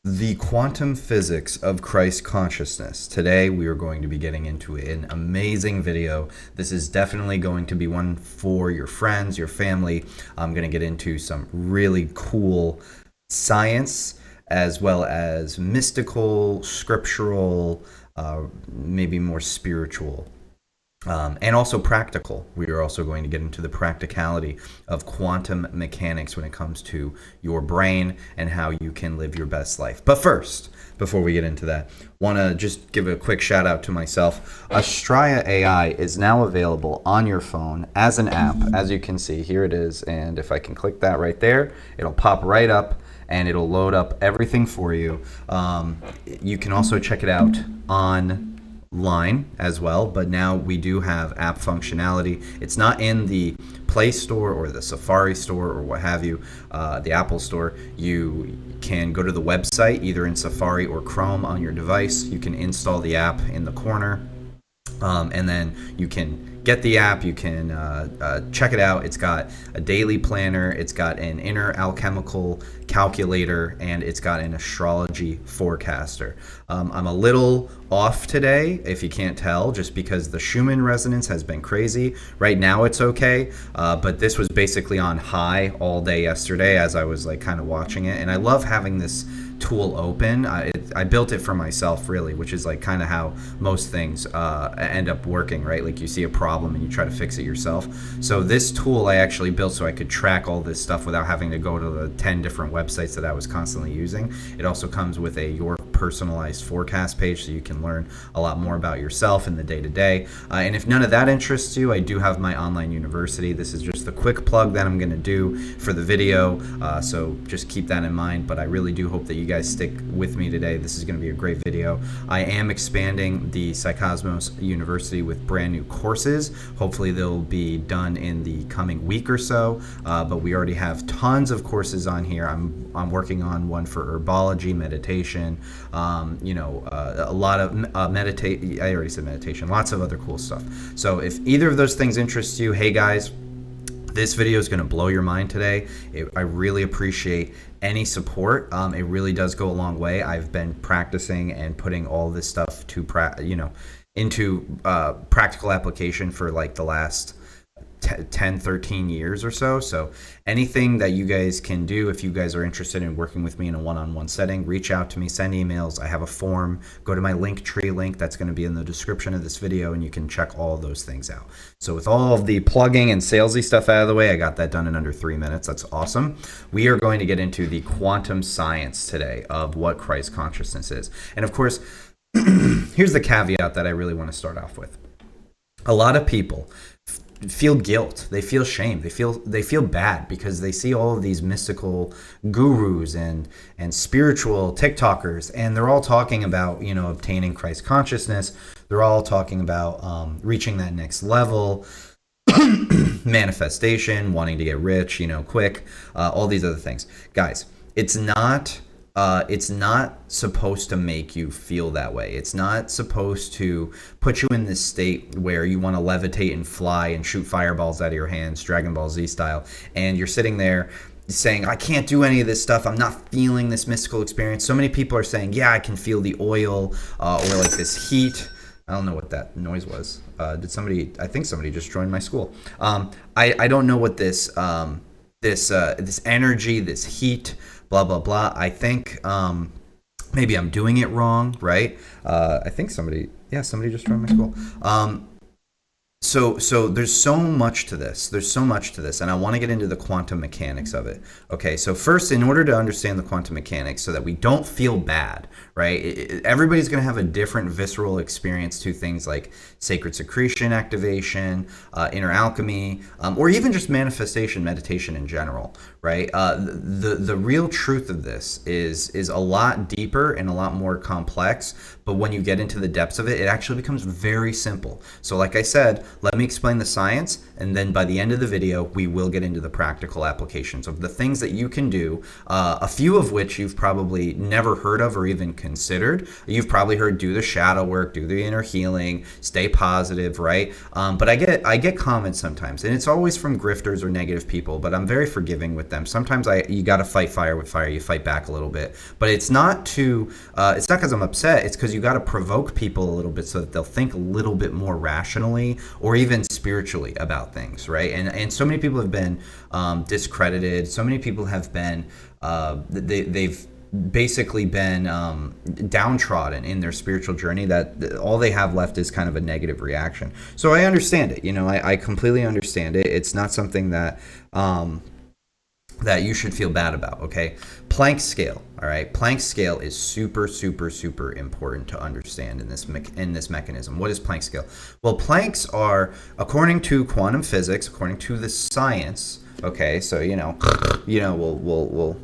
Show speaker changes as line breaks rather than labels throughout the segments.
The quantum physics of Christ consciousness. Today we are going to be getting into an amazing video. This is definitely going to be one for your friends, your family. I'm going to get into some really cool science as well as mystical, scriptural, maybe more spiritual. And also practical. We are also going to get into the practicality of quantum mechanics when it comes to your brain and how you can live your best life. But first, before we get into that, want to just give a quick shout out to myself. Astraya AI is now available on your phone as an app. As you can see, here it is. And if I can click that right there, it'll pop right up and it'll load up everything for you. You can also check it out online as well, but now we do have app functionality. It's not in the Play Store or the Safari Store or what have you, the Apple Store. You can go to the website either in Safari or Chrome on your device. You can install the app in the corner, and then you can get the app. You can check it out. It's got a daily planner, it's got an inner alchemical calculator, and it's got an astrology forecaster. I'm a little off today, if you can't tell, just because the Schumann resonance has been crazy. Right now it's okay, but this was basically on high all day yesterday as I was like kind of watching it. And I love having this tool open. I built it for myself, really, which is like kind of how most things end up working, right? Like you see a problem and you try to fix it yourself. So this tool I actually built so I could track all this stuff without having to go to the 10 different websites that I was constantly using. It also comes with a your personalized forecast page, so you can learn a lot more about yourself in the day-to-day. And if none of that interests you, I do have my online university. This is just the quick plug that I'm going to do for the video, so just keep that in mind. But I really do hope that you guys stick with me today. This is going to be a great video. I am expanding the Psycosmos University with brand new courses. Hopefully they'll be done in the coming week or so, but we already have tons of courses on here. I'm working on one for herbology, meditation, a lot of meditate. I already said meditation. Lots of other cool stuff. So if either of those things interest you, hey guys, this video is going to blow your mind today. I really appreciate any support. It really does go a long way. I've been practicing and putting all this stuff to into practical application for like the last 10, 13 years or so. So anything that you guys can do, if you guys are interested in working with me in a one-on-one setting, reach out to me, send emails. I have a form. Go to my Linktree link that's going to be in the description of this video, and you can check all of those things out. So with all of the plugging and salesy stuff out of the way, I got that done in under 3 minutes. That's awesome. We are going to get into the quantum science today of what Christ consciousness is. And of course, here's the caveat that I really want to start off with. A lot of people feel guilt, they feel shame, they feel bad because they see all of these mystical gurus and spiritual TikTokers, and they're all talking about obtaining Christ consciousness. They're all talking about reaching that next level, manifestation, wanting to get rich, quick, all these other things. Guys, it's not supposed to make you feel that way. It's not supposed to put you in this state where you want to levitate and fly and shoot fireballs out of your hands, Dragon Ball Z style, and you're sitting there saying, I can't do any of this stuff. I'm not feeling this mystical experience. So many people are saying, yeah, I can feel the oil or like this heat. I don't know what that noise was. I think somebody just joined my school. I don't know what this energy, this heat, blah, blah, blah. I think maybe I'm doing it wrong, right? I think somebody just joined my school. So there's so much to this. And I want to get into the quantum mechanics of it. Okay, so first, in order to understand the quantum mechanics so that we don't feel bad, right? Everybody's going to have a different visceral experience to things like sacred secretion activation, inner alchemy, or even just manifestation meditation in general, right? The real truth of this is a lot deeper and a lot more complex, but when you get into the depths of it, it actually becomes very simple. So like I said, let me explain the science, And then by the end of the video, we will get into the practical applications of the things that you can do, a few of which you've probably never heard of or even considered. You've probably heard do the shadow work, do the inner healing, stay positive, right? But I get comments sometimes, and it's always from grifters or negative people, but I'm very forgiving with them. Sometimes you got to fight fire with fire. You fight back a little bit, but it's not because I'm upset. It's because you got to provoke people a little bit so that they'll think a little bit more rationally or even spiritually about things, right? And so many people have been discredited. So many people have been they've basically been downtrodden in their spiritual journey, that all they have left is kind of a negative reaction. So I understand it. I completely understand it. It's not something that that you should feel bad about, okay? Planck scale, all right? Planck scale is super, super, super important to understand in this mechanism. What is Planck scale? Well, Plancks are, according to quantum physics, according to the science, okay? So, we'll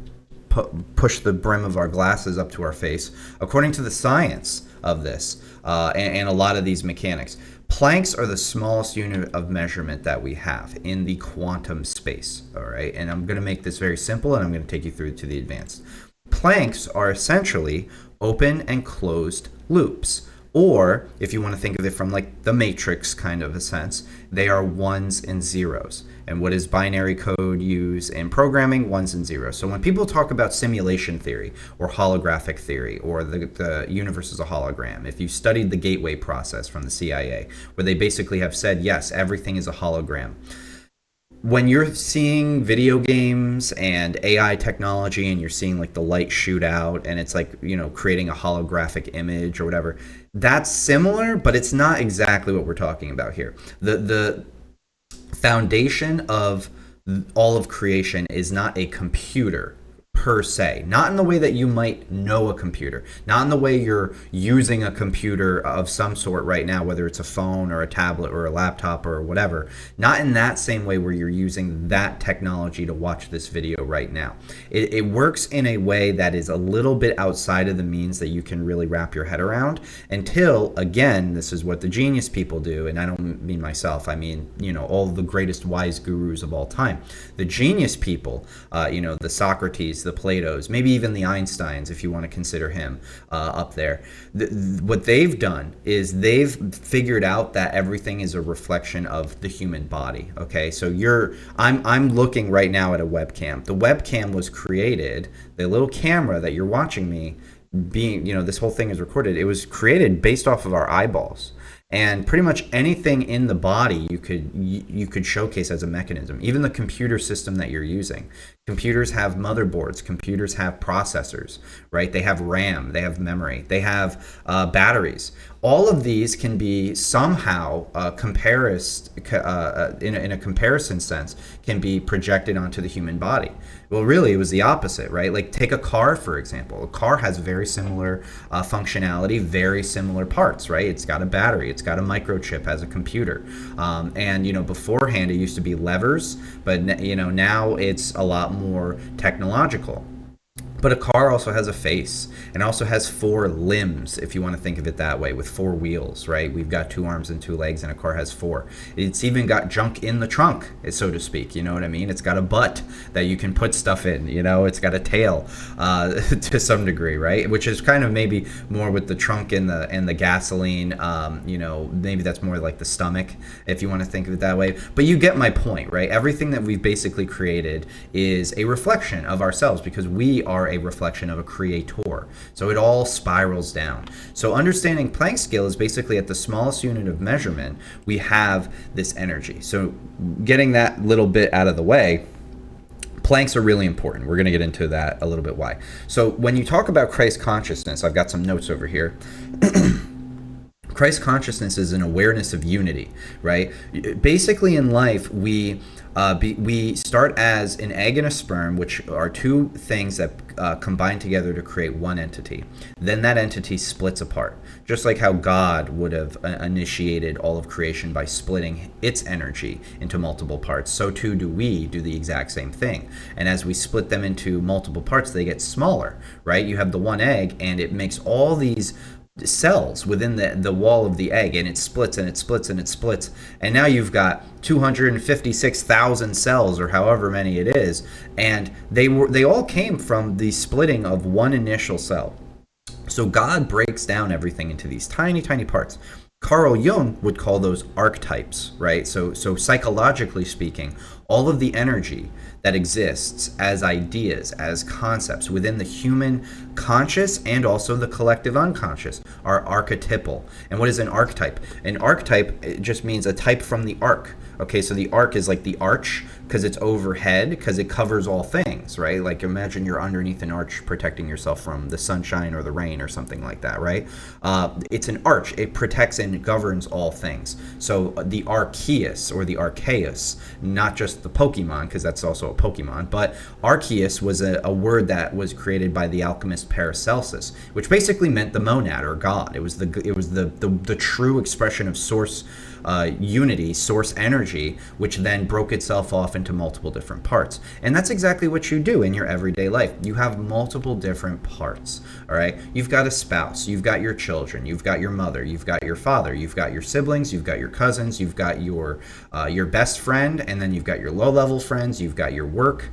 push the brim of our glasses up to our face. According to the science of this and a lot of these mechanics, Plancks are the smallest unit of measurement that we have in the quantum space, all right? And I'm going to make this very simple, and I'm going to take you through to the advanced. Plancks are essentially open and closed loops. Or, if you want to think of it from like the matrix kind of a sense, they are ones and zeros. And what does binary code use in programming? Ones and zeros. So when people talk about simulation theory or holographic theory or the universe is a hologram, if you studied the gateway process from the CIA, where they basically have said, yes, everything is a hologram. When you're seeing video games and AI technology and you're seeing like the light shoot out and it's like, creating a holographic image or whatever, that's similar, but it's not exactly what we're talking about here. The foundation of all of creation is not a computer per se, not in the way that you might know a computer, not in the way you're using a computer of some sort right now, whether it's a phone or a tablet or a laptop or whatever, not in that same way where you're using that technology to watch this video right now. It works in a way that is a little bit outside of the means that you can really wrap your head around until, again, this is what the genius people do, and I don't mean myself, I mean, all the greatest wise gurus of all time. The genius people, the Socrates, the Platos, maybe even the Einsteins, if you want to consider him up there. What they've done is they've figured out that everything is a reflection of the human body. Okay, so I'm looking right now at a webcam. The webcam was created, the little camera that you're watching me being, this whole thing is recorded. It was created based off of our eyeballs. And pretty much anything in the body you could showcase as a mechanism. Even the computer system that you're using. Computers have motherboards. Computers have processors, right? They have RAM. They have memory. They have batteries. All of these can be somehow in a comparison sense, can be projected onto the human body. Well, really, it was the opposite, right? Like take a car, for example. A car has very similar functionality, very similar parts, right? It's got a battery. It's got a microchip as a computer. And beforehand, it used to be levers, but now it's a lot more technological. But a car also has a face and also has 4 limbs, if you want to think of it that way, with 4 wheels, right? We've got 2 arms and 2 legs, and a car has 4. It's even got junk in the trunk, so to speak. You know what I mean? It's got a butt that you can put stuff in. It's got a tail to some degree, right? Which is kind of maybe more with the trunk and the gasoline. Maybe that's more like the stomach, if you want to think of it that way. But you get my point, right? Everything that we've basically created is a reflection of ourselves because we are a reflection of a creator. So it all spirals down. So understanding Planck scale is basically at the smallest unit of measurement, we have this energy. So getting that little bit out of the way, Plancks are really important. We're going to get into that a little bit why. So when you talk about Christ consciousness, I've got some notes over here. Christ consciousness is an awareness of unity, right? Basically in life, we start as an egg and a sperm, which are 2 things that combine together to create one entity. Then that entity splits apart. Just like how God would have initiated all of creation by splitting its energy into multiple parts, so too do we do the exact same thing. And as we split them into multiple parts, they get smaller, right? You have the one egg, and it makes all these cells within the wall of the egg, and it splits and it splits and it splits, and now you've got 256,000 cells, or however many it is, and they all came from the splitting of one initial cell. So God breaks down everything into these tiny, tiny parts. Carl Jung would call those archetypes, right? So psychologically speaking, all of the energy that exists as ideas, as concepts within the human conscious and also the collective unconscious are archetypal. And what is an archetype? An archetype, it just means a type from the arc. Okay, so the arc is like the arch because it's overhead, because it covers all things, right? Like imagine you're underneath an arch protecting yourself from the sunshine or the rain or something like that, right? It's an arch. It protects and governs all things. So the Arceus or the Arceus, not just the Pokemon, because that's also a Pokemon, but Arceus was a word that was created by the alchemist Paracelsus, which basically meant the monad or God. It was the true expression of source unity, source energy, which then broke itself off into multiple different parts. And that's exactly what you do in your everyday life. You have multiple different parts, all right? You've got a spouse, you've got your children, you've got your mother, you've got your father, you've got your siblings, you've got your cousins, you've got your best friend, and then you've got your low-level friends, you've got your work,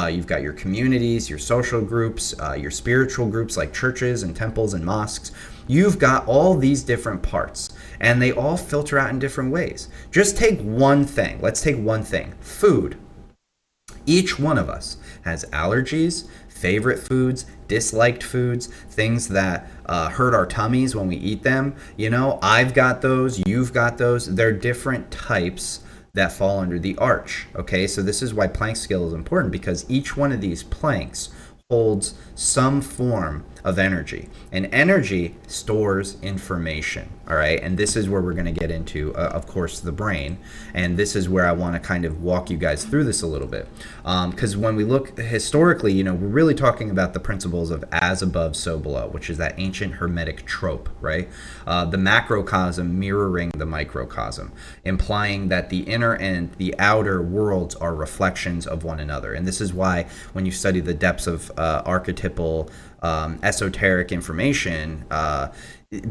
you've got your communities, your social groups, your spiritual groups like churches and temples and mosques. You've got all these different parts, and they all filter out in different ways. Just take one thing. Let's take one thing. Food. Each one of us has allergies, favorite foods, disliked foods, things that hurt our tummies when we eat them. You know, I've got those, you've got those. They're different types that fall under the arch. Okay, so this is why plank scale is important, because each one of these planks holds some form of energy, and energy stores information. All right, and this is where we're going to get into of course the brain, and this is where I want to kind of walk you guys through this a little bit, because when we look historically, you know, we're really talking about the principles of as above so below, which is that ancient hermetic trope, right? The macrocosm mirroring the microcosm, implying that the inner and the outer worlds are reflections of one another. And this is why when you study the depths of archetypal esoteric information,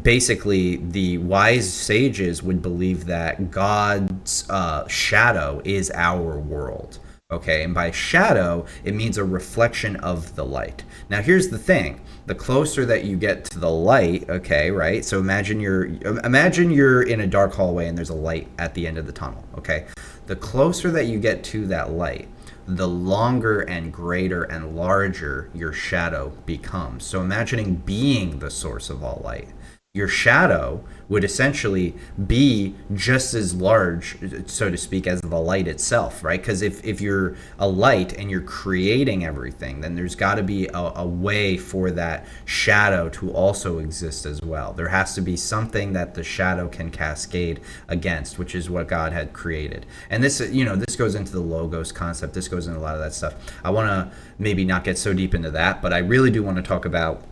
basically the wise sages would believe that God's shadow is our world. Okay, and by shadow, it means a reflection of the light. Now, here's the thing. The closer that you get to the light, okay, right? So imagine you're in a dark hallway and there's a light at the end of the tunnel, okay? The closer that you get to that light, the longer and greater and larger your shadow becomes. So imagining being the source of all light, your shadow would essentially be just as large, so to speak, as the light itself, right? Because if you're a light and you're creating everything, then there's got to be a way for that shadow to also exist as well. There has to be something that the shadow can cascade against, which is what God had created. And this, you know, this goes into the logos concept. This goes into a lot of that stuff. I want to maybe not get so deep into that, but I really do want to talk about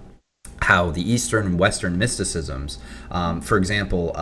how the Eastern and Western mysticisms, for example,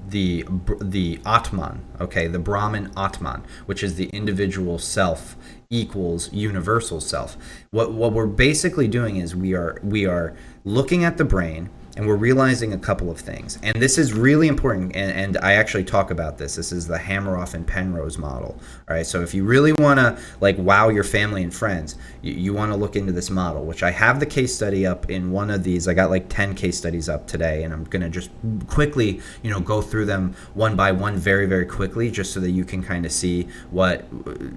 the Atman, okay, the Brahman Atman, which is the individual self equals universal self. What we're basically doing is we are looking at the brain, and we're realizing a couple of things. And this is really important, and I actually talk about this. This is the Hammeroff and Penrose model. All right, so if you really want to like wow your family and friends, you want to look into this model, which I have the case study up in one of these. I got like 10 case studies up today, and I'm going to just quickly, you know, go through them one by one very, very quickly, just so that you can kind of see what,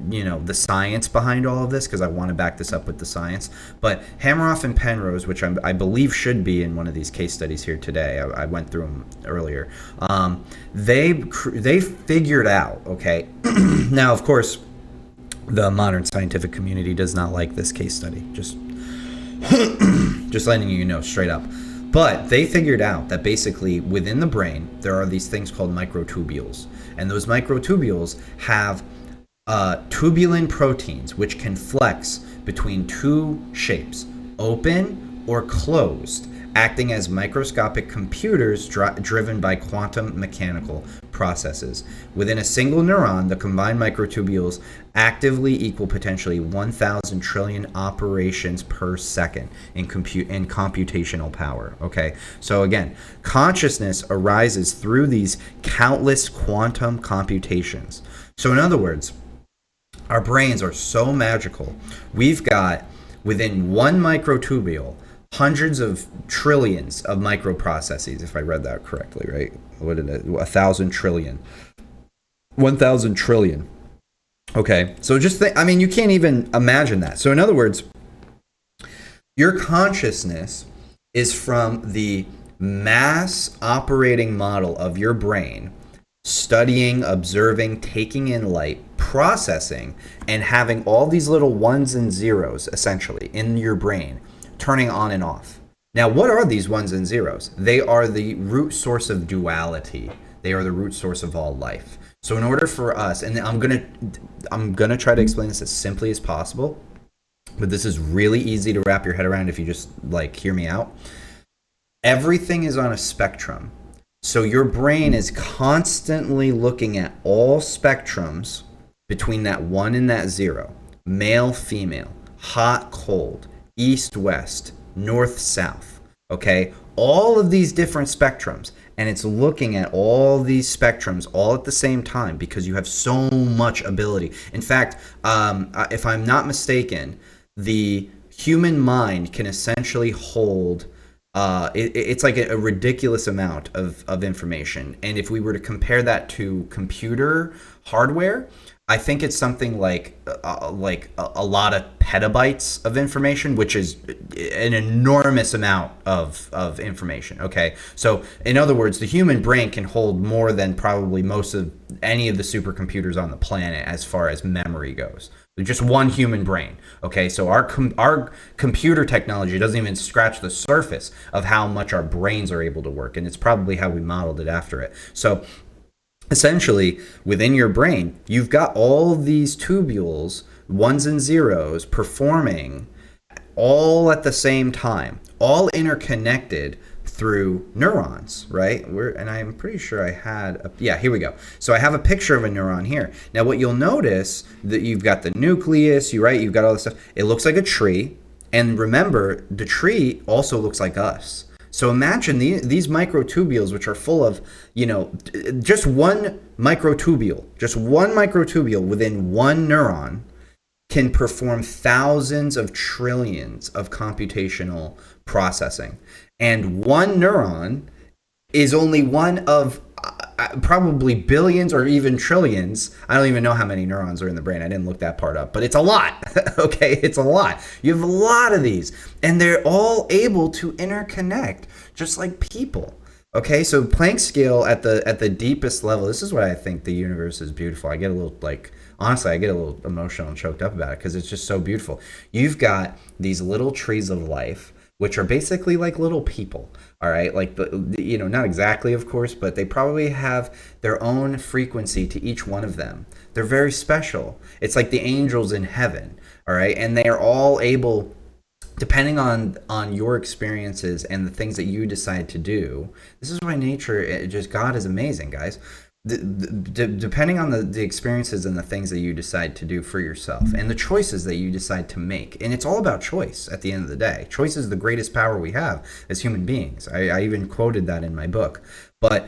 you know, the science behind all of this, because I want to back this up with the science. But Hammeroff and Penrose, which I believe should be in one of these case studies here today. I went through them earlier. They figured out, okay. Now, of course, the modern scientific community does not like this case study. Just letting you know straight up. But they figured out that basically within the brain there are these things called microtubules, and those microtubules have tubulin proteins which can flex between two shapes, open or closed, acting as microscopic computers driven by quantum mechanical processes. Within a single neuron, the combined microtubules actively equal potentially 1,000 trillion operations per second in computational power. Okay, so again, consciousness arises through these countless quantum computations. So in other words, our brains are so magical. We've got, within one microtubule, hundreds of trillions of microprocesses, if I read that correctly, right? What did it? 1,000 trillion. 1,000 trillion. Okay, so just think, I mean, you can't even imagine that. So in other words, your consciousness is from the mass operating model of your brain, studying, observing, taking in light, processing, and having all these little ones and zeros, essentially, in your brain, turning on and off. Now, what are these ones and zeros? They are the root source of duality. They are the root source of all life. So in order for us, and I'm gonna try to explain this as simply as possible, but this is really easy to wrap your head around if you just like hear me out. Everything is on a spectrum. So your brain is constantly looking at all spectrums between that 1 and that 0, male, female, hot, cold, east, west, north, south, okay? All of these different spectrums, and it's looking at all these spectrums all at the same time because you have so much ability. In fact, if I'm not mistaken, the human mind can essentially hold it's like a ridiculous amount of information. And if we were to compare that to computer hardware, I think it's something like a lot of petabytes of information, which is an enormous amount of information. Okay, so in other words, the human brain can hold more than probably most of any of the supercomputers on the planet as far as memory goes. Just one human brain. Okay, so our computer technology doesn't even scratch the surface of how much our brains are able to work, and it's probably how we modeled it after it. So essentially, within your brain, you've got all these tubules, ones and zeros, performing all at the same time, all interconnected through neurons, right? And I'm pretty sure I had, yeah, here we go. So I have a picture of a neuron here. Now what you'll notice, that you've got the nucleus, you've got all this stuff. It looks like a tree. And remember, the tree also looks like us. So imagine these microtubules, which are full of, just one microtubule within one neuron can perform thousands of trillions of computational processing. And one neuron is only one of probably billions or even trillions. I don't even know how many neurons are in the brain. I didn't look that part up, but it's a lot. Okay, it's a lot. You have a lot of these, and they're all able to interconnect, just like people. Okay, so Planck scale at the deepest level. This is why I think the universe is beautiful. I get a little honestly, I get a little emotional and choked up about it because it's just so beautiful. You've got these little trees of life, which are basically like little people, all right? Like, not exactly, of course, but they probably have their own frequency to each one of them. They're very special. It's like the angels in heaven, all right? And they are all able, depending on your experiences and the things that you decide to do. This is why nature, God is amazing, guys. Depending on the experiences and the things that you decide to do for yourself and the choices that you decide to make. And it's all about choice at the end of the day. Choice is the greatest power we have as human beings. I even quoted that in my book. But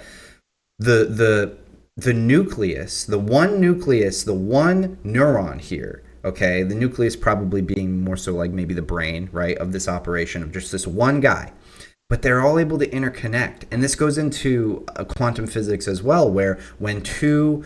the nucleus, the one neuron here, okay, the nucleus probably being more so like maybe the brain, right, of this operation of just this one guy. But they're all able to interconnect. And this goes into quantum physics as well, where when two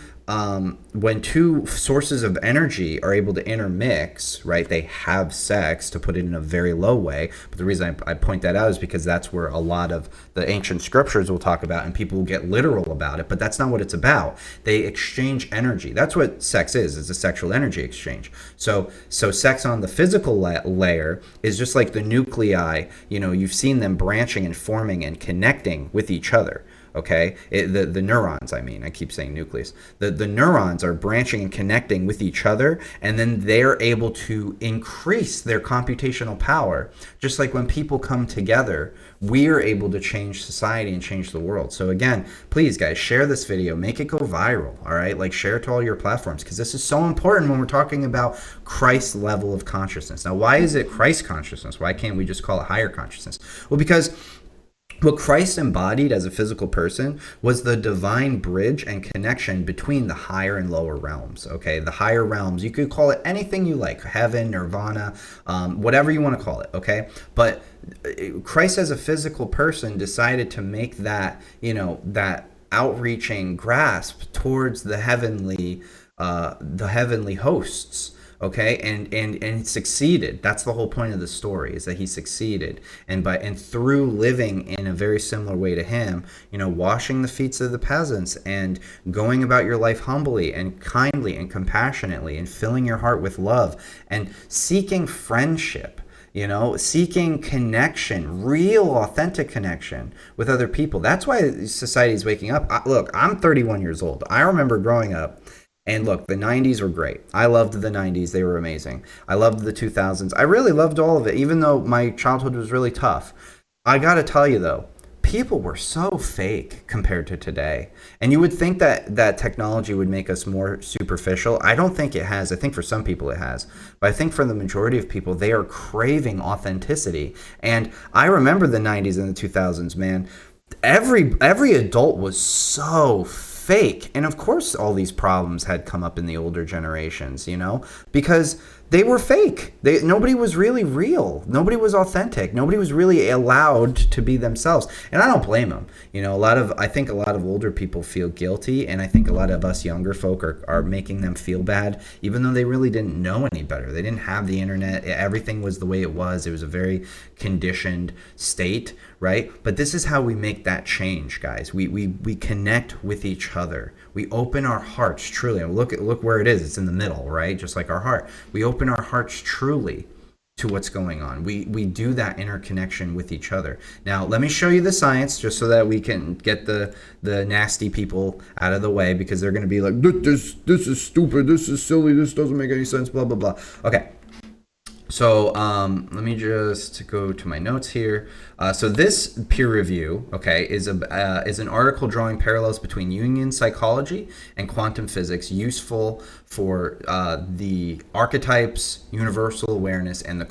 sources of energy are able to intermix, right, they have sex, to put it in a very low way. But the reason I point that out is because that's where a lot of the ancient scriptures will talk about, and people will get literal about it, but that's not what it's about. They exchange energy. That's what sex is a sexual energy exchange. So sex on the physical layer is just like the nuclei, you've seen them branching and forming and connecting with each other. okay? The neurons, I mean, I keep saying nucleus. The neurons are branching and connecting with each other, and then they're able to increase their computational power. Just like when people come together, we are able to change society and change the world. So again, please guys, share this video, make it go viral, all right? Like share it to all your platforms, because this is so important when we're talking about Christ's level of consciousness. Now, why is it Christ consciousness? Why can't we just call it higher consciousness? Well, because what Christ embodied as a physical person was the divine bridge and connection between the higher and lower realms, okay? The higher realms, you could call it anything you like, heaven, nirvana, whatever you want to call it, okay? But Christ as a physical person decided to make that, that outreaching grasp towards the heavenly hosts. Okay, and succeeded. That's the whole point of the story, is that he succeeded, and through living in a very similar way to him, washing the feet of the peasants and going about your life humbly and kindly and compassionately and filling your heart with love and seeking friendship, seeking connection, real authentic connection with other people. That's why society is waking up. Look, I'm 31 years old. I remember growing up. And look, the 90s were great. I loved the 90s. They were amazing. I loved the 2000s. I really loved all of it, even though my childhood was really tough. I got to tell you, though, people were so fake compared to today. And you would think that technology would make us more superficial. I don't think it has. I think for some people it has. But I think for the majority of people, they are craving authenticity. And I remember the 90s and the 2000s, man. Every adult was so fake. And of course all these problems had come up in the older generations, because they were fake. Nobody was really real. Nobody was authentic. Nobody was really allowed to be themselves. And I don't blame them. I think a lot of older people feel guilty, and I think a lot of us younger folk are making them feel bad, even though they really didn't know any better. They didn't have the internet. Everything was the way it was. It was a very conditioned state, right? But this is how we make that change, guys. We connect with each other. We open our hearts truly. And look where it is. It's in the middle, right? Just like our heart. We open our hearts truly to what's going on. We do that interconnection with each other. Now, let me show you the science, just so that we can get the nasty people out of the way, because they're going to be like, this is stupid, this is silly, this doesn't make any sense, blah, blah, blah. Okay. So let me just go to my notes here. So this peer review, okay, is an article drawing parallels between Jungian psychology and quantum physics, useful for the archetypes, universal awareness, and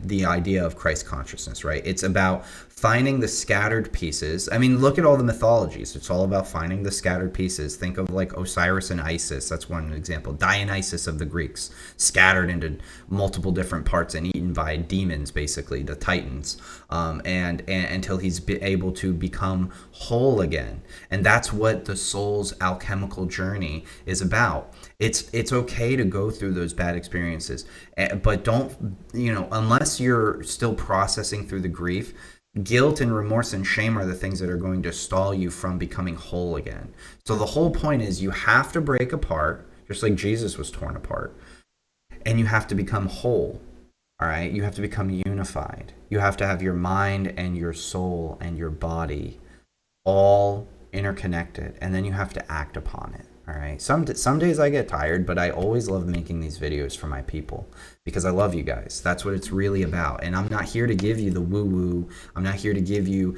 the idea of Christ consciousness. Right? It's about finding the scattered pieces. I mean, look at all the mythologies. It's all about finding the scattered pieces. Think of like Osiris and Isis. That's one example. Dionysus of the Greeks, scattered into multiple different parts and eaten by demons, basically the Titans, and until he's able to become whole again. And that's what the soul's alchemical journey is about. It's okay to go through those bad experiences, but don't, unless you're still processing through the grief. Guilt and remorse and shame are the things that are going to stall you from becoming whole again. So the whole point is you have to break apart, just like Jesus was torn apart, and you have to become whole. All right? You have to become unified. You have to have your mind and your soul and your body all interconnected, and then you have to act upon it. All right. Some days I get tired, but I always love making these videos for my people, because I love you guys. That's what it's really about. And I'm not here to give you the woo-woo. I'm not here to give you,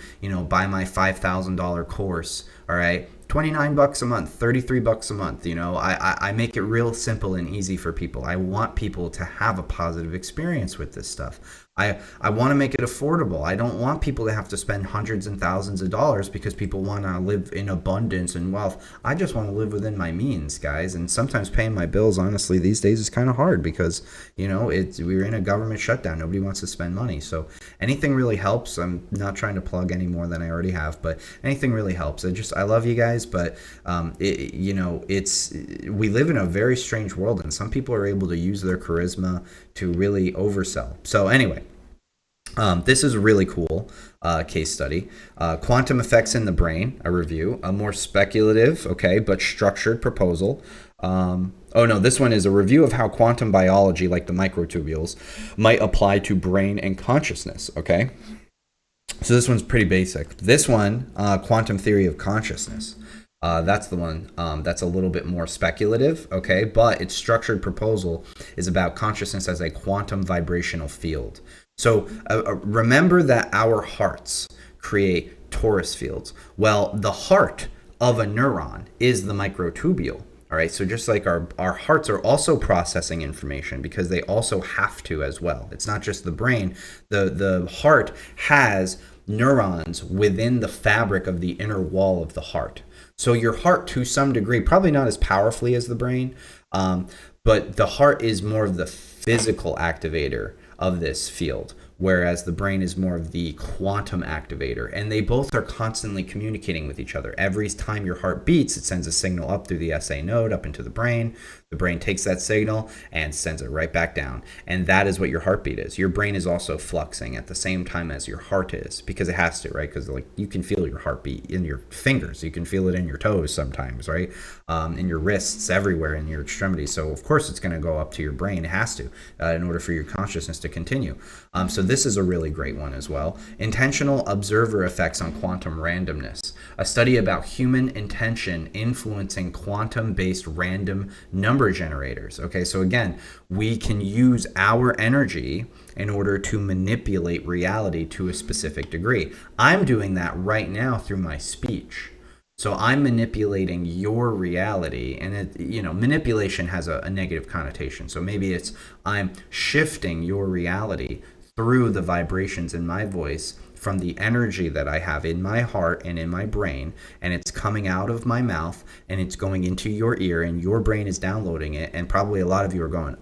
buy my $5,000 course. All right. $29 a month, $33 a month. I make it real simple and easy for people. I want people to have a positive experience with this stuff. I want to make it affordable. I don't want people to have to spend hundreds and thousands of dollars because people want to live in abundance and wealth. I just want to live within my means, guys. And sometimes paying my bills, honestly, these days is kind of hard because, we're in a government shutdown. Nobody wants to spend money. So anything really helps. I'm not trying to plug any more than I already have, but anything really helps. I love you guys, but we live in a very strange world, and some people are able to use their charisma to really oversell. So anyway, this is a really cool case study. Quantum Effects in the Brain, a review, a more speculative, okay, but structured proposal. This one is a review of how quantum biology, like the microtubules, might apply to brain and consciousness, okay? So this one's pretty basic. This one, quantum theory of consciousness. That's the one that's a little bit more speculative, okay? But its structured proposal is about consciousness as a quantum vibrational field. So remember that our hearts create torus fields. Well, the heart of a neuron is the microtubule. All right, so just like our hearts are also processing information because they also have to as well. It's not just the brain. The heart has neurons within the fabric of the inner wall of the heart. So your heart, to some degree, probably not as powerfully as the brain, but the heart is more of the physical activator of this field, whereas the brain is more of the quantum activator. And they both are constantly communicating with each other. Every time your heart beats, it sends a signal up through the SA node, up into the brain. The brain takes that signal and sends it right back down. And that is what your heartbeat is. Your brain is also fluxing at the same time as your heart is, because it has to, right? Because like you can feel your heartbeat in your fingers. You can feel it in your toes sometimes, right? In your wrists, everywhere in your extremities. So of course it's going to go up to your brain. It has to, in order for your consciousness to continue. So this is a really great one as well. Intentional observer effects on quantum randomness. A study about human intention influencing quantum-based random number generators. Okay, so again, we can use our energy in order to manipulate reality to a specific degree. I'm doing that right now through my speech. So I'm manipulating your reality, and manipulation has a negative connotation. So maybe it's I'm shifting your reality through the vibrations in my voice from the energy that I have in my heart and in my brain, and it's coming out of my mouth and it's going into your ear, and your brain is downloading it, and probably a lot of you are going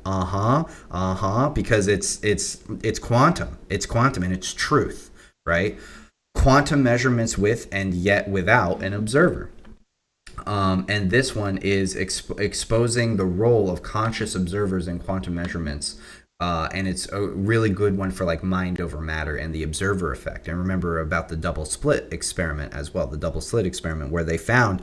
because it's quantum, and it's truth, right? Quantum measurements with and yet without an observer. And this one is exposing the role of conscious observers in quantum measurements. And it's a really good one for like mind over matter and the observer effect. And remember about the double slit experiment as well, the double slit experiment, where they found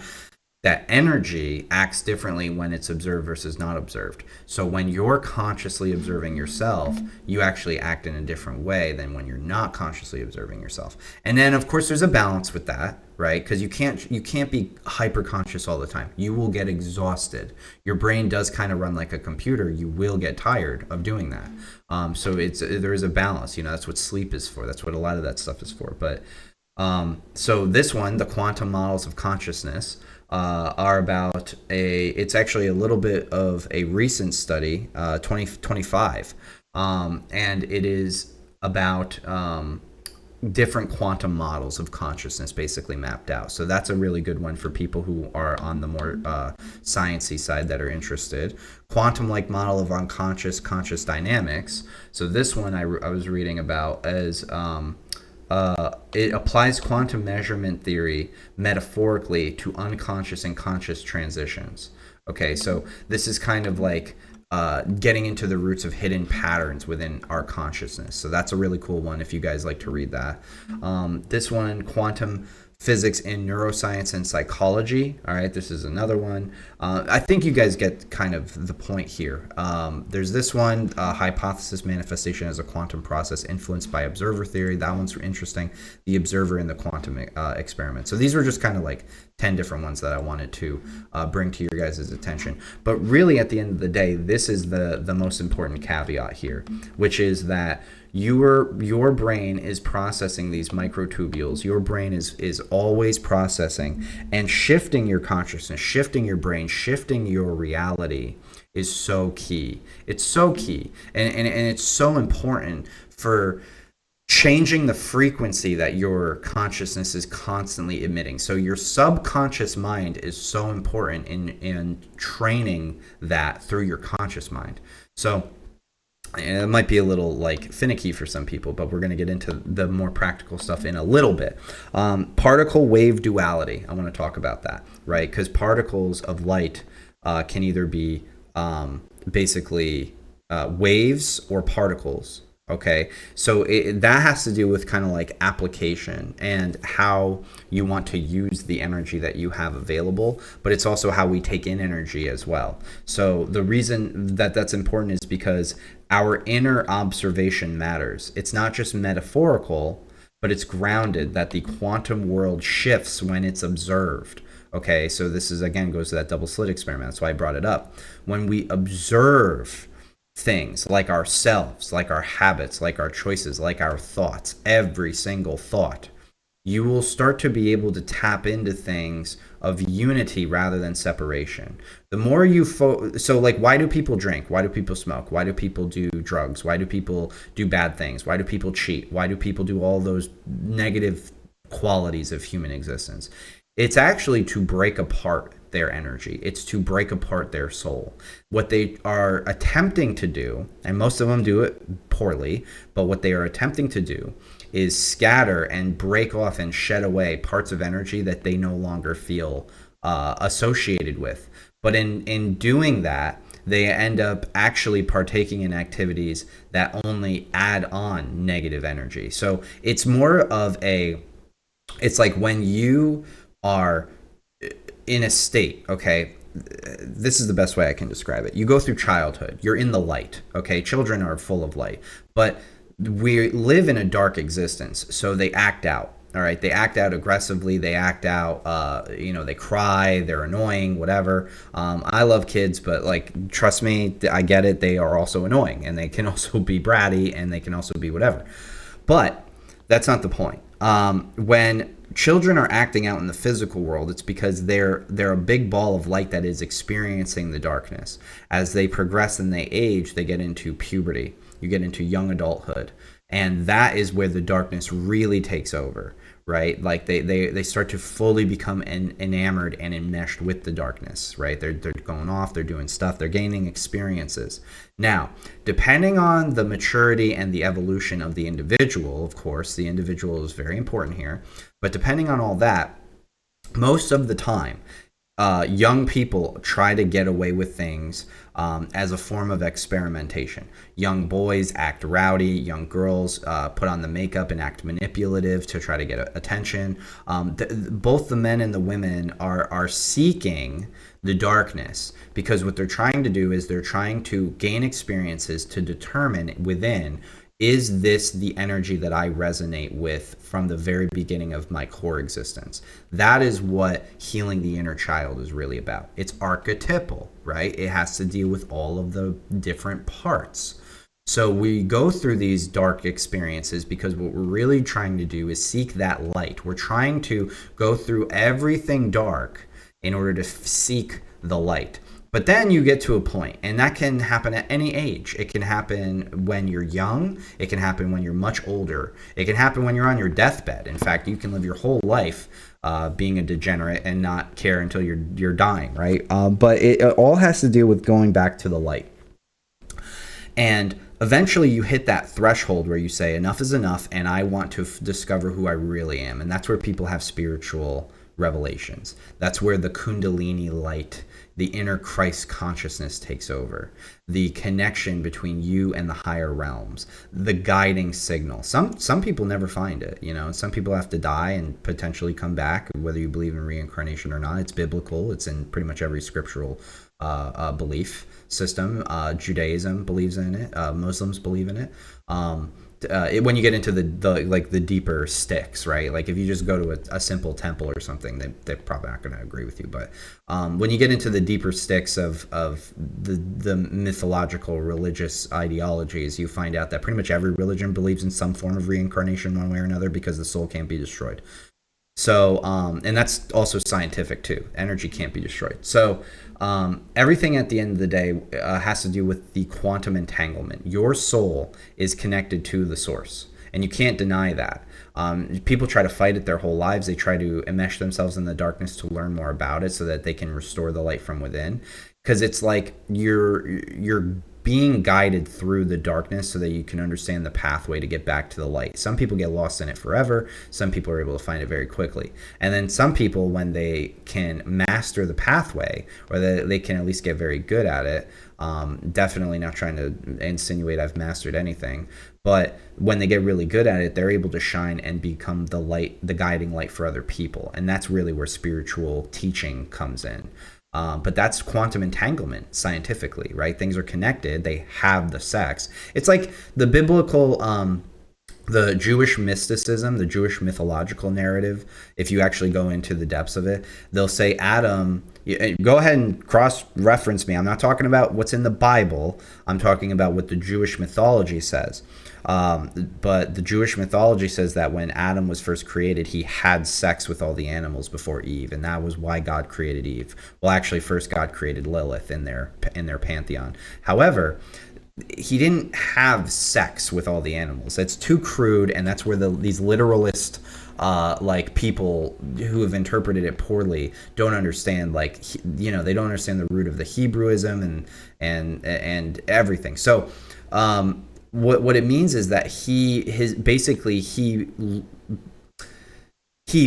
that energy acts differently when it's observed versus not observed. So when you're consciously observing yourself, you actually act in a different way than when you're not consciously observing yourself. And then of course there's a balance with that, right? Because you can't be hyper conscious all the time. You will get exhausted. Your brain does kind of run like a computer. You will get tired of doing that. So there is a balance. That's what sleep is for. That's what a lot of that stuff is for. But so this one, the quantum models of consciousness, are about it's actually a little bit of a recent study, 2025, and it is about different quantum models of consciousness basically mapped out. So that's a really good one for people who are on the more sciencey side that are interested. Quantum-like model of unconscious conscious dynamics. So this one I was reading about as it applies quantum measurement theory metaphorically to unconscious and conscious transitions. Okay, so this is kind of like getting into the roots of hidden patterns within our consciousness. So that's a really cool one if you guys like to read that. This one, quantum physics in neuroscience and psychology. All right, this is another one. I think you guys get kind of the point here. There's this one, hypothesis manifestation as a quantum process influenced by observer theory. That one's interesting. The observer in the quantum experiment. So these were just kind of like 10 different ones that I wanted to bring to your guys' attention. But really at the end of the day, this is the most important caveat here, which is that your brain is processing these microtubules. Your brain is always processing and shifting your consciousness, shifting your brain, shifting your reality is so key. It's so key. And it's so important for changing the frequency that your consciousness is constantly emitting. So your subconscious mind is so important in training that through your conscious mind. So it might be a little like finicky for some people, but we're going to get into the more practical stuff in a little bit. Particle wave duality. I want to talk about that, right? Because particles of light can either be basically waves or particles. Okay, so that has to do with kind of like application and how you want to use the energy that you have available, but it's also how we take in energy as well. So the reason that that's important is because our inner observation matters. It's not just metaphorical, but it's grounded that the quantum world shifts when it's observed. Okay, so this is again goes to that double slit experiment. That's why I brought it up. When we observe things like ourselves, like our habits, like our choices, like our thoughts, every single thought, you will start to be able to tap into things of unity rather than separation. The more you so like, why do people drink? Why do people smoke? Why do people do drugs? Why do people do bad things? Why do people cheat? Why do people do all those negative qualities of human existence? It's actually to break apart their energy. It's to break apart their soul. What they are attempting to do, and most of them do it poorly, but what they are attempting to do is scatter and break off and shed away parts of energy that they no longer feel associated with. But in doing that, they end up actually partaking in activities that only add on negative energy. So it's more of it's like when you are in a state, okay, this is the best way I can describe it. You go through childhood, you're in the light, okay? Children are full of light, but we live in a dark existence, so they act out. All right, they act out aggressively. They act out, they cry, they're annoying, whatever. I love kids, but like, trust me, I get it. They are also annoying, and they can also be bratty, and they can also be whatever. But that's not the point. When children are acting out in the physical world, it's because they're a big ball of light that is experiencing the darkness. As they progress and they age, they get into puberty. You get into young adulthood, and that is where the darkness really takes over, right? Like they start to fully become enamored and enmeshed with the darkness, right? They're going off, they're doing stuff, they're gaining experiences. Now, depending on the maturity and the evolution of the individual, of course, the individual is very important here, but depending on all that, most of the time, young people try to get away with things as a form of experimentation. Young boys act rowdy. Young girls put on the makeup and act manipulative to try to get attention. Both the men and the women are seeking the darkness, because what they're trying to do is they're trying to gain experiences to determine within, is this the energy that I resonate with from the very beginning of my core existence? That is what healing the inner child is really about. It's archetypal, right? It has to deal with all of the different parts. So we go through these dark experiences because what we're really trying to do is seek that light. We're trying to go through everything dark in order to seek the light. But then you get to a point, and that can happen at any age. It can happen when you're young. It can happen when you're much older. It can happen when you're on your deathbed. In fact, you can live your whole life being a degenerate and not care until you're dying, right? But it all has to do with going back to the light. And eventually you hit that threshold where you say, enough is enough, and I want to discover who I really am. And that's where people have spiritual revelations. That's where the Kundalini light, the inner Christ consciousness takes over. The connection between you and the higher realms, the guiding signal. Some people never find it, some people have to die and potentially come back, whether you believe in reincarnation or not. It's biblical. It's in pretty much every scriptural belief system. Judaism believes in it. Muslims believe in it. When you get into the deeper sticks, right? Like if you just go to a simple temple or something, they're probably not going to agree with you. But when you get into the deeper sticks of the mythological religious ideologies, you find out that pretty much every religion believes in some form of reincarnation one way or another, because the soul can't be destroyed. So, and that's also scientific too. Energy can't be destroyed. So, everything at the end of the day has to do with the quantum entanglement. Your soul is connected to the source, and you can't deny that. People try to fight it their whole lives. They try to enmesh themselves in the darkness to learn more about it so that they can restore the light from within. Because it's like you're being guided through the darkness so that you can understand the pathway to get back to the light. Some people get lost in it forever. Some people are able to find it very quickly. And then some people, when they can master the pathway, or they can at least get very good at it, definitely not trying to insinuate I've mastered anything, but when they get really good at it, they're able to shine and become the light, the guiding light for other people. And that's really where spiritual teaching comes in. But that's quantum entanglement scientifically, right? Things are connected. They have the sex. It's like the biblical the Jewish mysticism, the Jewish mythological narrative, if you actually go into the depths of it, they'll say Adam, go ahead and cross-reference me. I'm not talking about what's in the Bible. I'm talking about what the Jewish mythology says. But the Jewish mythology says that when Adam was first created, he had sex with all the animals before Eve, and that was why God created Eve. Well, actually, first God created Lilith in their pantheon. However, he didn't have sex with all the animals. That's too crude, and that's where these literalist like people who have interpreted it poorly don't understand. Like, they don't understand the root of the Hebrewism and everything. So what it means is that he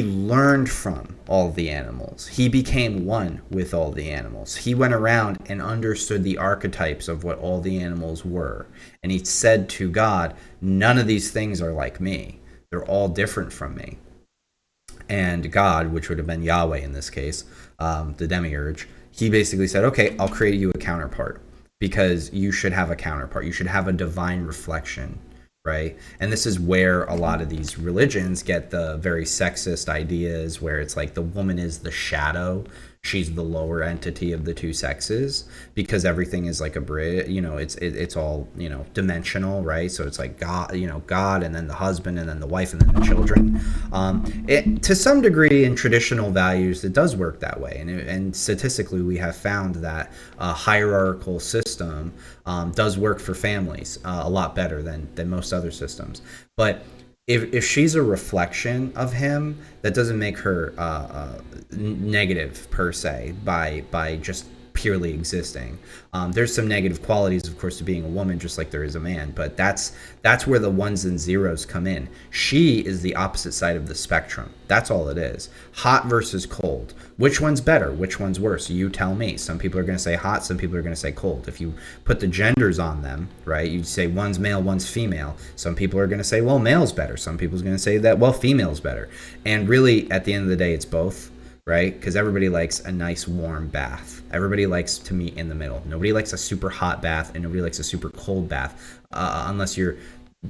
learned from all the animals. He became one with all the animals. He went around and understood the archetypes of what all the animals were. And he said to God, none of these things are like me. They're all different from me. And God, which would have been Yahweh in this case, the demiurge, he basically said, okay, I'll create you a counterpart, because you should have a counterpart. You should have a divine reflection, right? And this is where a lot of these religions get the very sexist ideas, where it's like the woman is the shadow, she's the lower entity of the two sexes, because everything is like a bridge, it's all, dimensional, right? So it's like God, and then the husband, and then the wife, and then the children. To some degree, in traditional values, it does work that way, and statistically we have found that a hierarchical system does work for families a lot better than most other systems. But if she's a reflection of him, that doesn't make her negative per se by just purely existing. There's some negative qualities, of course, to being a woman, just like there is a man, but that's where the ones and zeros come in. She is the opposite side of the spectrum. That's all it is. Hot versus cold. Which one's better? Which one's worse? You tell me. Some people are going to say hot, some people are going to say cold. If you put the genders on them, right, you say one's male, one's female. Some people are going to say, well, male's better. Some people's going to say that, well, female's better. And really, at the end of the day, it's both, right? Because everybody likes a nice warm bath. Everybody likes to meet in the middle. Nobody likes a super hot bath, and nobody likes a super cold bath, unless you're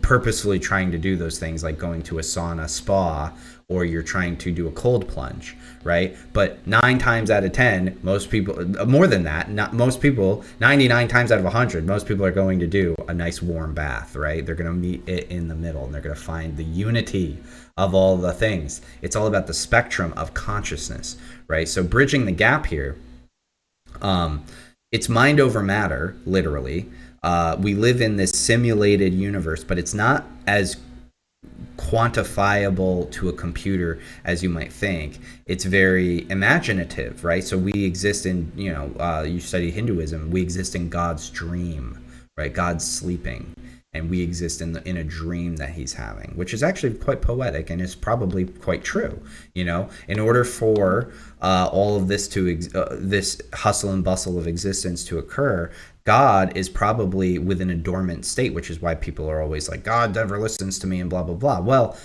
purposefully trying to do those things, like going to a sauna spa, or you're trying to do a cold plunge, right? But 9 times out of 10, most people, more than that, most people, 99 times out of 100, most people are going to do a nice warm bath, right? They're going to meet it in the middle, and they're going to find the unity of all the things. It's all about the spectrum of consciousness, right? So bridging the gap here, it's mind over matter, literally. We live in this simulated universe, but it's not as quantifiable to a computer as you might think. It's very imaginative, right? So we exist in, you study Hinduism, we exist in God's dream, right? God's sleeping, and we exist in a dream that he's having, which is actually quite poetic and is probably quite true. In order for all of this this hustle and bustle of existence to occur, God is probably within a dormant state, which is why people are always like, God never listens to me and blah, blah, blah. Well,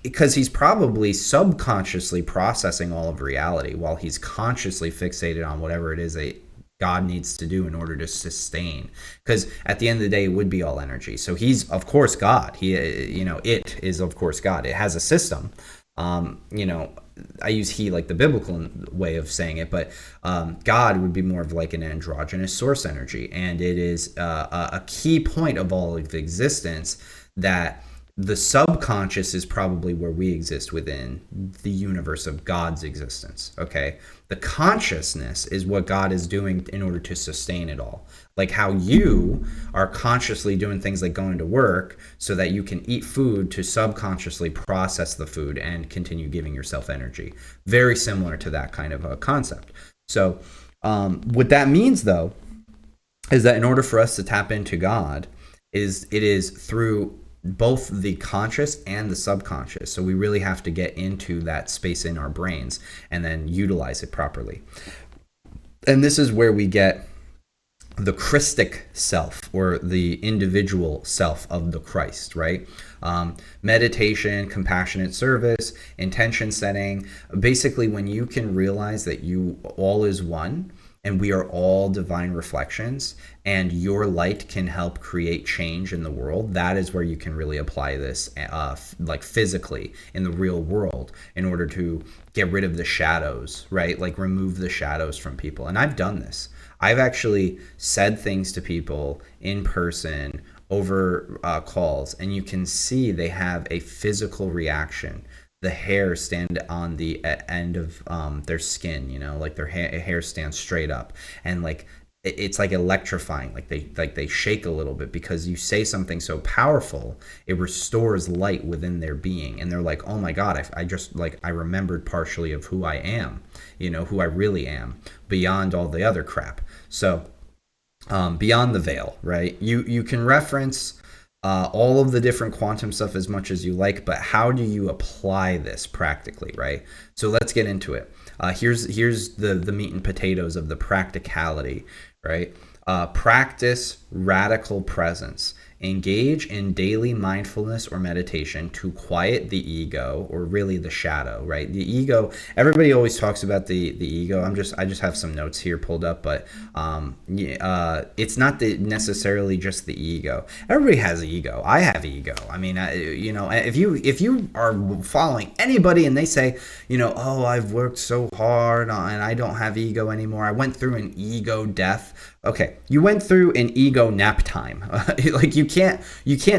because he's probably subconsciously processing all of reality while he's consciously fixated on whatever it is that God needs to do in order to sustain. Because at the end of the day, it would be all energy. So he's, of course, God. It is, of course, God. It has a system. I use he like the biblical way of saying it, but God would be more of like an androgynous source energy. And it is a key point of all of existence that the subconscious is probably where we exist within the universe of God's existence, okay? The consciousness is what God is doing in order to sustain it all. Like how you are consciously doing things like going to work so that you can eat food to subconsciously process the food and continue giving yourself energy. Very similar to that kind of a concept. So what that means, though, is that in order for us to tap into God, it is through both the conscious and the subconscious. So we really have to get into that space in our brains and then utilize it properly. And this is where we get the Christic self, or the individual self of the Christ, right? Meditation, compassionate service, intention setting. Basically, when you can realize that you all is one, and we are all divine reflections, and your light can help create change in the world. That is where you can really apply this, like physically in the real world, in order to get rid of the shadows, right? Like remove the shadows from people. And I've done this. I've actually said things to people in person over calls, and you can see they have a physical reaction. The hair stand on the end of their skin, you know, like their hair stands straight up, and like it's like electrifying. Like they shake a little bit because you say something so powerful. It restores light within their being, and they're like, oh my god, I just like I remembered partially of who I am, you know, who I really am beyond all the other crap. So beyond the veil, right? You can reference all of the different quantum stuff as much as you like, but how do you apply this practically, right? So let's get into it. Here's the meat and potatoes of the practicality, right? Practice radical presence. Engage in daily mindfulness or meditation to quiet the ego, or really the shadow, right? The ego, everybody always talks about the ego. I just have some notes here pulled up, but it's not necessarily just the ego. Everybody has ego. I have ego. I mean, you know, if you are following anybody and they say, you know, oh, I've worked so hard and I don't have ego anymore. I went through an ego death. Okay, you went through an ego nap time. Like you can't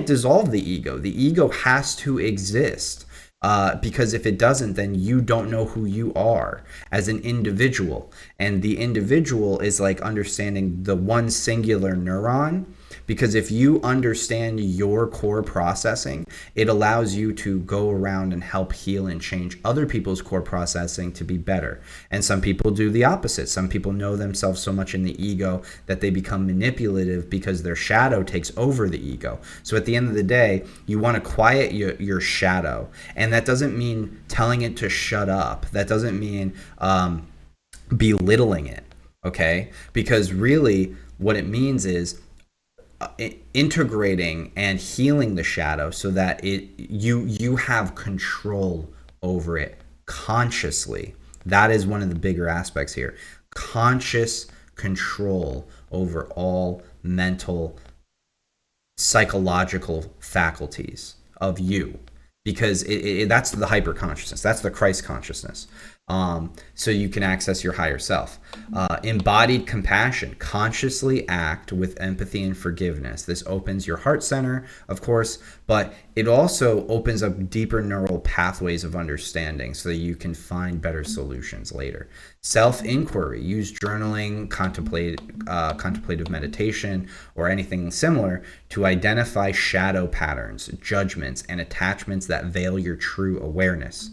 dissolve the ego. The ego has to exist. Because if it doesn't, then you don't know who you are as an individual. And the individual is like understanding the one singular neuron. Because if you understand your core processing, it allows you to go around and help heal and change other people's core processing to be better. And some people do the opposite. Some people know themselves so much in the ego that they become manipulative because their shadow takes over the ego. So at the end of the day, you want to quiet your shadow. And that doesn't mean telling it to shut up. That doesn't mean belittling it, okay? Because really what it means is integrating and healing the shadow so that you have control over it consciously. That is one of the bigger aspects here. Conscious control over all mental, psychological faculties of you, because that's the hyper consciousness. That's the Christ consciousness. So you can access your higher self. Embodied compassion. Consciously act with empathy and forgiveness. This opens your heart center, of course, but it also opens up deeper neural pathways of understanding so that you can find better solutions later. Self-inquiry. Use journaling, contemplative meditation, or anything similar to identify shadow patterns, judgments, and attachments that veil your true awareness.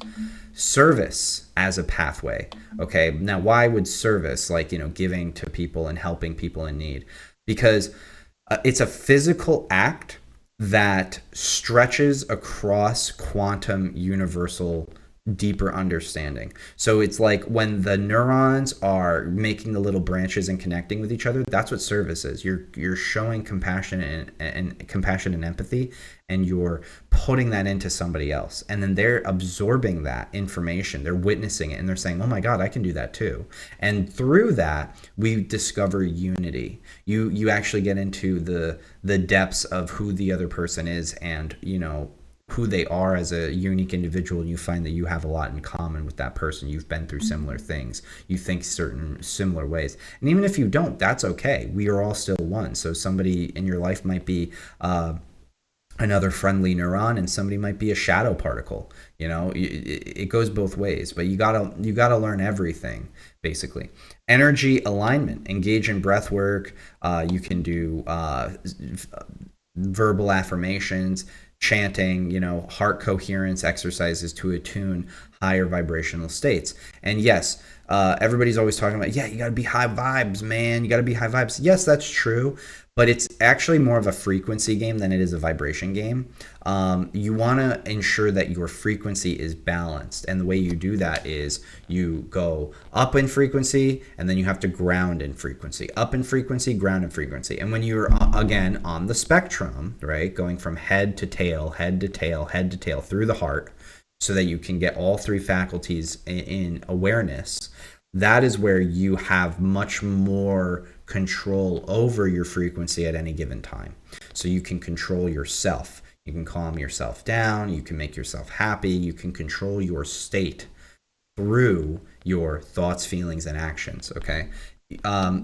Service as a pathway. Okay, now why would service, like, you know, giving to people and helping people in need? Because it's a physical act that stretches across quantum universal deeper understanding. So it's like when the neurons are making the little branches and connecting with each other, that's what service is. You're showing compassion and compassion and empathy, and you're putting that into somebody else, and then they're absorbing that information, they're witnessing it, and they're saying, oh my god, I can do that too. And through that we discover unity. You actually get into the depths of who the other person is, and you know who they are as a unique individual. You find that you have a lot in common with that person. You've been through similar things. You think certain similar ways. And even if you don't, that's okay. We are all still one. So somebody in your life might be another friendly neuron, and somebody might be a shadow particle. You know, it goes both ways, but you gotta learn everything, basically. Energy alignment. Engage in breath work. You can do verbal affirmations, chanting, you know, heart coherence exercises to attune higher vibrational states. And yes, everybody's always talking about, yeah, you got to be high vibes, man. You got to be high vibes. Yes, that's true. But it's actually more of a frequency game than it is a vibration game. You want to ensure that your frequency is balanced. And the way you do that is you go up in frequency, and then you have to ground in frequency. Up in frequency, ground in frequency. And when you're, again, on the spectrum, right, going from head to tail, head to tail, head to tail, through the heart, so that you can get all three faculties in awareness, that is where you have much more control over your frequency at any given time. So you can control yourself. You can calm yourself down. You can make yourself happy. You can control your state through your thoughts, feelings, and actions. Okay.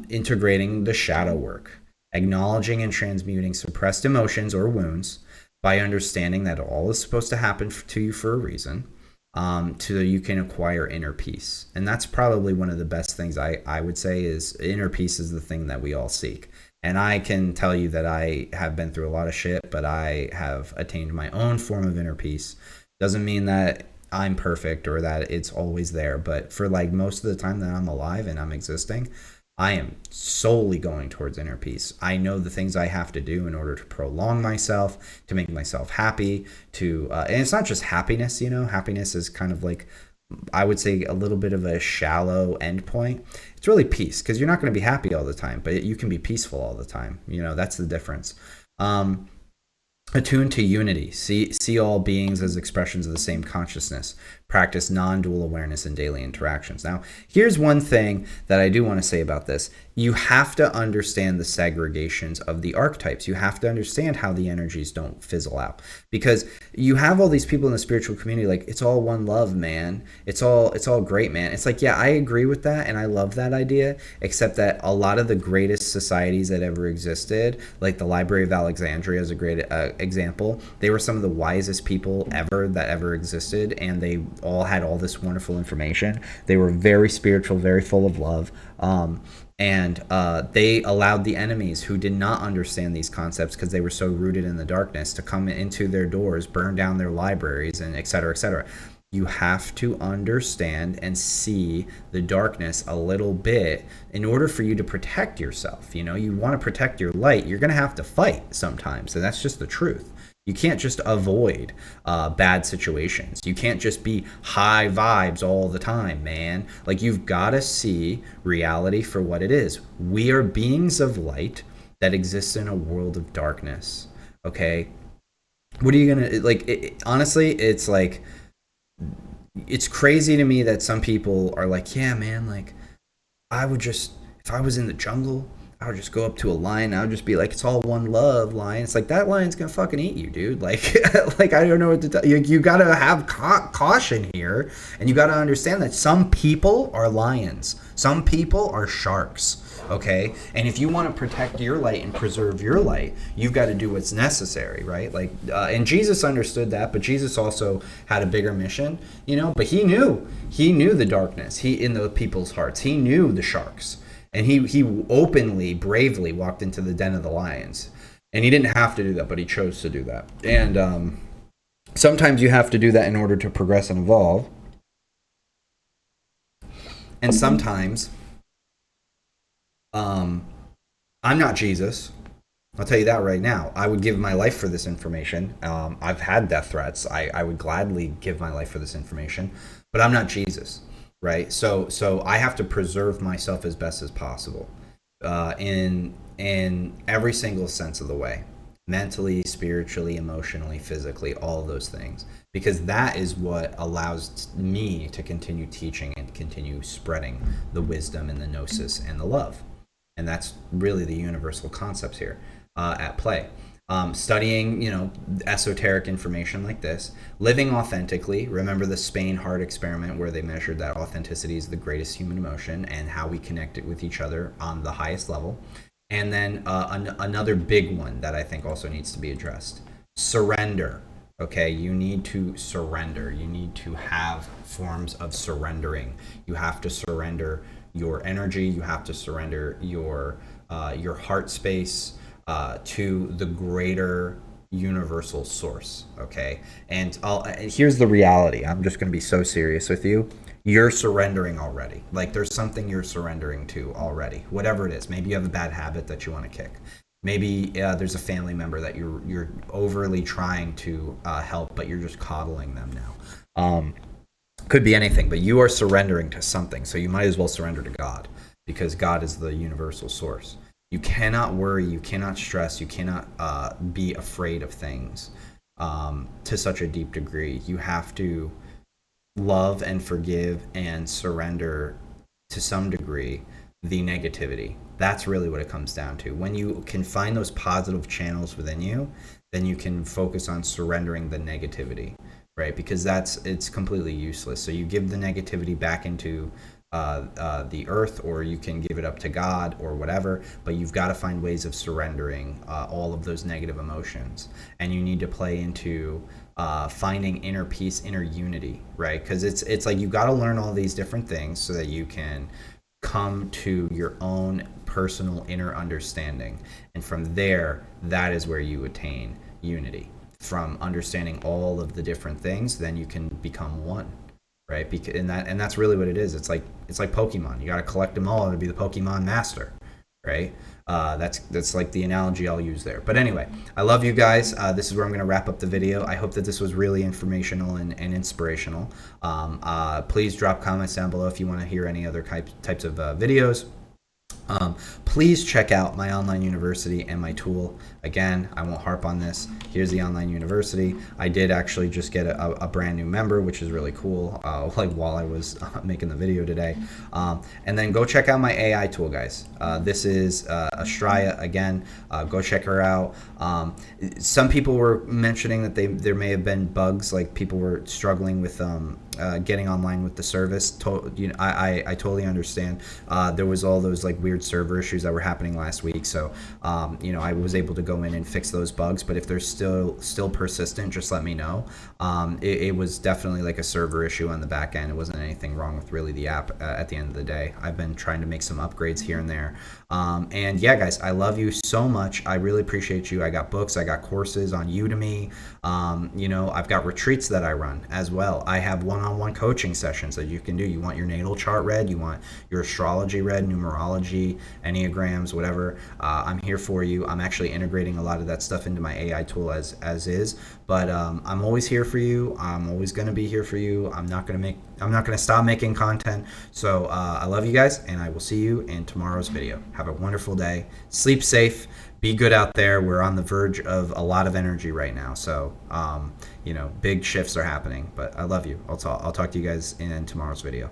Integrating the shadow work, acknowledging and transmuting suppressed emotions or wounds by understanding that all is supposed to happen to you for a reason, so you can acquire inner peace. And that's probably one of the best things I would say is inner peace is the thing that we all seek. And I can tell you that I have been through a lot of shit, but I have attained my own form of inner peace. Doesn't mean that I'm perfect or that it's always there, but for like most of the time that I'm alive and I'm existing, I am solely going towards inner peace. I know the things I have to do in order to prolong myself, to make myself happy, and it's not just happiness, happiness is kind of like, I would say, a little bit of a shallow endpoint. It's really peace, because you're not going to be happy all the time, but you can be peaceful all the time. That's the difference. Attune to unity. See all beings as expressions of the same consciousness. Practice non-dual awareness in daily interactions. Now, here's one thing that I do want to say about this. You have to understand the segregations of the archetypes. You have to understand how the energies don't fizzle out. Because you have all these people in the spiritual community like, it's all one love, man. It's all great, man. It's like, yeah, I agree with that, and I love that idea, except that a lot of the greatest societies that ever existed, like the Library of Alexandria is a great example. They were some of the wisest people ever that ever existed, and they all had all this wonderful information. They were very spiritual, very full of love. And they allowed the enemies who did not understand these concepts because they were so rooted in the darkness to come into their doors, burn down their libraries, and et cetera, et cetera. You have to understand and see the darkness a little bit in order for you to protect yourself. You want to protect your light. You're going to have to fight sometimes, and that's just the truth. You can't just avoid bad situations. You can't just be high vibes all the time, man. Like, you've got to see reality for what it is. We are beings of light that exist in a world of darkness. Okay? What are you going to, like, honestly, it's like, it's crazy to me that some people are like, yeah, man, like, if I was in the jungle, I would just go up to a lion. I would just be like, it's all one love, lion. It's like, that lion's gonna fucking eat you, dude. Like, like, I don't know what to tell you. You gotta have caution here, and you gotta understand that some people are lions, some people are sharks. Okay, and if you want to protect your light and preserve your light, you've got to do what's necessary, right? Like, and Jesus understood that, but Jesus also had a bigger mission, But he knew the darkness. He in the people's hearts. He knew the sharks. And he openly, bravely walked into the den of the lions. And he didn't have to do that, but he chose to do that. And sometimes you have to do that in order to progress and evolve. And sometimes, I'm not Jesus. I'll tell you that right now. I would give my life for this information. I've had death threats. I would gladly give my life for this information. But I'm not Jesus. Right, so I have to preserve myself as best as possible, in every single sense of the way, mentally, spiritually, emotionally, physically, all of those things, because that is what allows me to continue teaching and continue spreading the wisdom and the gnosis and the love, and that's really the universal concepts here at play. Studying, esoteric information like this, living authentically. Remember the Spain heart experiment where they measured that authenticity is the greatest human emotion and how we connect it with each other on the highest level. And then another big one that I think also needs to be addressed: surrender. Okay, you need to surrender. You need to have forms of surrendering. You have to surrender your energy. You have to surrender your heart space. To the greater universal source, okay? And here's the reality. I'm just going to be so serious with you. You're surrendering already. Like, there's something you're surrendering to already, whatever it is. Maybe you have a bad habit that you want to kick. Maybe there's a family member that you're overly trying to help, but you're just coddling them now. Could be anything, but you are surrendering to something, so you might as well surrender to God, because God is the universal source. You cannot worry, you cannot stress, you cannot be afraid of things to such a deep degree. You have to love and forgive and surrender to some degree the negativity. That's really what it comes down to. When you can find those positive channels within you, then you can focus on surrendering the negativity, right? Because it's completely useless. So you give the negativity back into the earth, or you can give it up to God or whatever, but you've got to find ways of surrendering all of those negative emotions. And you need to play into finding inner peace, inner unity, right? Because it's like you've got to learn all these different things so that you can come to your own personal inner understanding. And from there, that is where you attain unity. From understanding all of the different things, then you can become one, right? Because and that's really what it is. It's like Pokemon. You got to collect them all to be the Pokemon master, right? That's like the analogy I'll use there. But anyway, I love you guys. This is where I'm going to wrap up the video. I hope that this was really informational and inspirational. Please drop comments down below if you want to hear any other types of videos. Please check out my online university and my tool. Again, I won't harp on this. Here's the online university. I did actually just get a brand new member, which is really cool, like while I was making the video today. And then go check out my AI tool, guys. This is Astraya. Again, go check her out. Some people were mentioning that there may have been bugs, like people were struggling with getting online with the service. I totally understand. There was all those like weird server issues that were happening last week, so I was able to go in and fix those bugs. But if they're still persistent, just let me know. It was definitely like a server issue on the back end. It wasn't anything wrong with really the app at the end of the day. I've been trying to make some upgrades here and there. And yeah, guys, I love you so much. I really appreciate you. I got books, I got courses on Udemy. I've got retreats that I run as well. I have one-on-one coaching sessions that you can do. You want your natal chart read, you want your astrology read, numerology, enneagrams, whatever. I'm here for you. I'm actually integrating a lot of that stuff into my AI tool as is. But I'm always here for you. I'm always going to be here for you. I'm not going to stop making content. So I love you guys, and I will see you in tomorrow's video. Have a wonderful day. Sleep safe. Be good out there. We're on the verge of a lot of energy right now. So, big shifts are happening. But I love you. I'll talk to you guys in tomorrow's video.